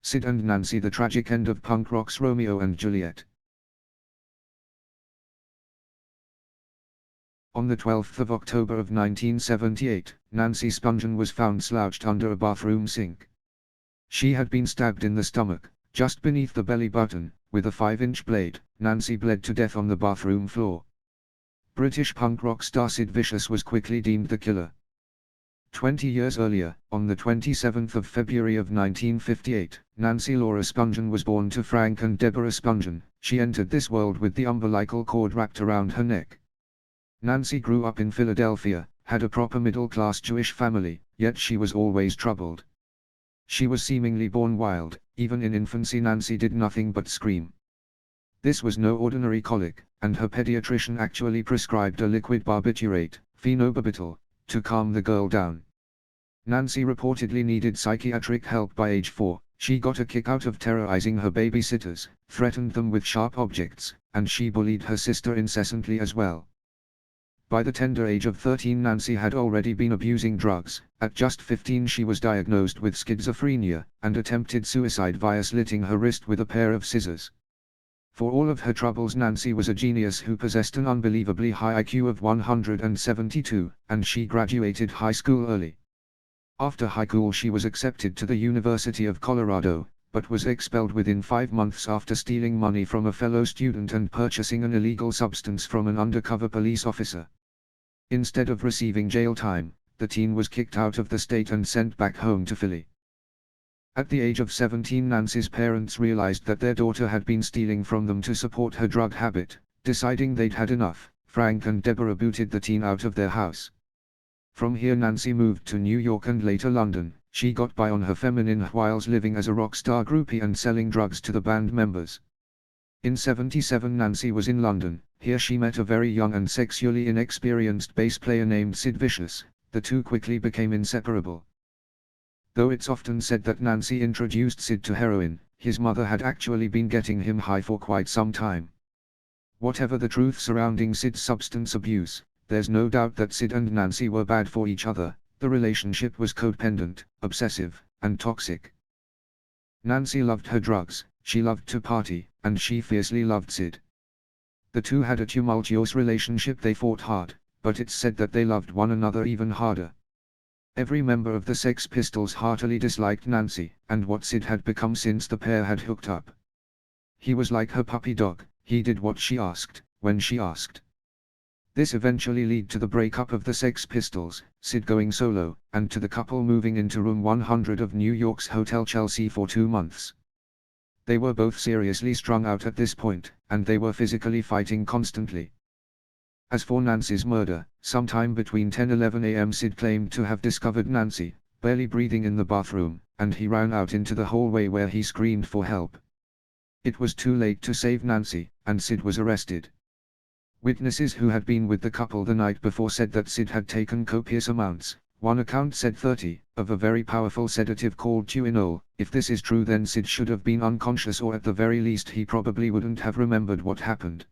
SID and Nancy: the tragic end of punk rock's Romeo and Juliet. On the 12th of October of 1978, Nancy Spungen was found slouched under a bathroom sink. She had been stabbed in the stomach, just beneath the belly button, with a 5-inch blade. Nancy bled to death on the bathroom floor. British punk rock star Sid Vicious was quickly deemed the killer. 20 years earlier, on the 27th of February of 1958, Nancy Laura Spungen was born to Frank and Deborah Spungen. She entered this world with the umbilical cord wrapped around her neck. Nancy grew up in Philadelphia, had a proper middle-class Jewish family, yet she was always troubled. She was seemingly born wild. Even in infancy Nancy did nothing but scream. This was no ordinary colic, and her pediatrician actually prescribed a liquid barbiturate, phenobarbital, to calm the girl down. Nancy reportedly needed psychiatric help by age 4. She got a kick out of terrorizing her babysitters, threatened them with sharp objects, and she bullied her sister incessantly as well. By the tender age of 13 Nancy had already been abusing drugs. At just 15 she was diagnosed with schizophrenia, and attempted suicide via slitting her wrist with a pair of scissors. For all of her troubles Nancy was a genius who possessed an unbelievably high IQ of 172, and she graduated high school early. After high school she was accepted to the University of Colorado, but was expelled within 5 months after stealing money from a fellow student and purchasing an illegal substance from an undercover police officer. Instead of receiving jail time, the teen was kicked out of the state and sent back home to Philly. At the age of 17 Nancy's parents realized that their daughter had been stealing from them to support her drug habit. Deciding they'd had enough, Frank and Deborah booted the teen out of their house. From here Nancy moved to New York and later London. She got by on her feminine whilst living as a rock star groupie and selling drugs to the band members. In '77 Nancy was in London. Here she met a very young and sexually inexperienced bass player named Sid Vicious. The two quickly became inseparable. Though it's often said that Nancy introduced Sid to heroin, his mother had actually been getting him high for quite some time. Whatever the truth surrounding Sid's substance abuse, there's no doubt that Sid and Nancy were bad for each other. The relationship was codependent, obsessive, and toxic. Nancy loved her drugs, she loved to party, and she fiercely loved Sid. The two had a tumultuous relationship. They fought hard, but it's said that they loved one another even harder. Every member of the Sex Pistols heartily disliked Nancy, and what Sid had become since the pair had hooked up. He was like her puppy dog. He did what she asked, when she asked. This eventually led to the breakup of the Sex Pistols, Sid going solo, and to the couple moving into room 100 of New York's Hotel Chelsea for 2 months. They were both seriously strung out at this point, and they were physically fighting constantly. As for Nancy's murder, sometime between 10–11 a.m. Sid claimed to have discovered Nancy, barely breathing in the bathroom, and he ran out into the hallway where he screamed for help. It was too late to save Nancy, and Sid was arrested. Witnesses who had been with the couple the night before said that Sid had taken copious amounts. One account said 30, of a very powerful sedative called Tuinol. If this is true, then Sid should have been unconscious, or at the very least he probably wouldn't have remembered what happened.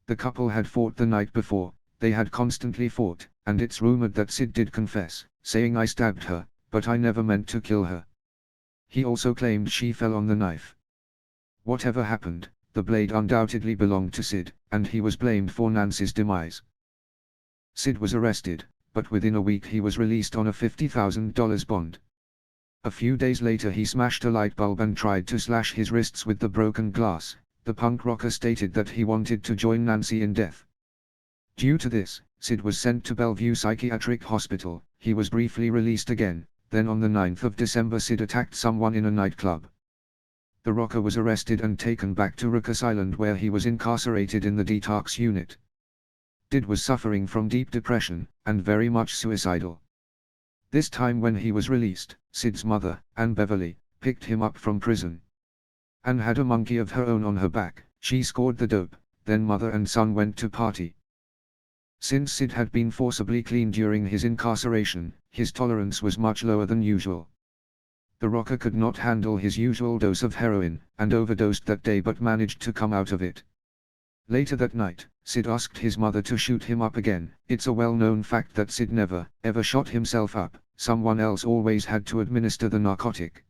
The couple had fought the night before. They had constantly fought, and it's rumored that Sid did confess, saying, "I stabbed her, but I never meant to kill her." He also claimed she fell on the knife. Whatever happened, the blade undoubtedly belonged to Sid, and he was blamed for Nancy's demise. Sid was arrested, but within a week he was released on a $50,000 bond. A few days later he smashed a light bulb and tried to slash his wrists with the broken glass. The punk rocker stated that he wanted to join Nancy in death. Due to this, Sid was sent to Bellevue Psychiatric Hospital. He was briefly released again. Then on the 9th of December Sid attacked someone in a nightclub. The rocker was arrested and taken back to Rikers Island, where he was incarcerated in the detox unit. Sid was suffering from deep depression, and very much suicidal. This time when he was released, Sid's mother, Ann Beverly, picked him up from prison. Ann had a monkey of her own on her back. She scored the dope, then mother and son went to party. Since Sid had been forcibly clean during his incarceration, his tolerance was much lower than usual. The rocker could not handle his usual dose of heroin, and overdosed that day, but managed to come out of it. Later that night, Sid asked his mother to shoot him up again. It's a well-known fact that Sid never, ever shot himself up. Someone else always had to administer the narcotic.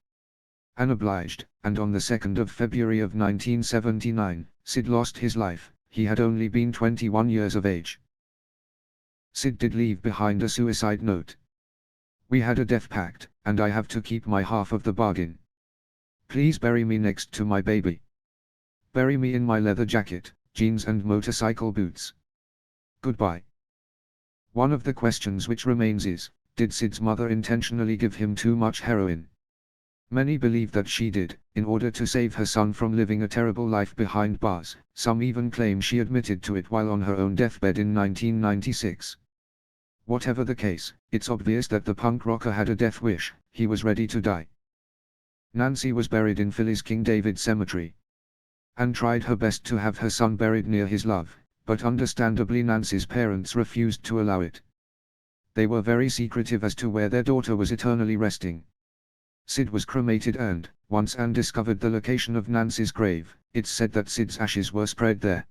Anne obliged, and on the 2nd of February of 1979, Sid lost his life. He had only been 21 years of age. Sid did leave behind a suicide note. "We had a death pact, and I have to keep my half of the bargain. Please bury me next to my baby. Bury me in my leather jacket, jeans and motorcycle boots. Goodbye." One of the questions which remains is, did Sid's mother intentionally give him too much heroin? Many believe that she did, in order to save her son from living a terrible life behind bars. Some even claim she admitted to it while on her own deathbed in 1996. Whatever the case, it's obvious that the punk rocker had a death wish. He was ready to die. Nancy was buried in Philly's King David Cemetery. Anne tried her best to have her son buried near his love, but understandably Nancy's parents refused to allow it. They were very secretive as to where their daughter was eternally resting. Sid was cremated, and, once Anne discovered the location of Nancy's grave, it's said that Sid's ashes were spread there.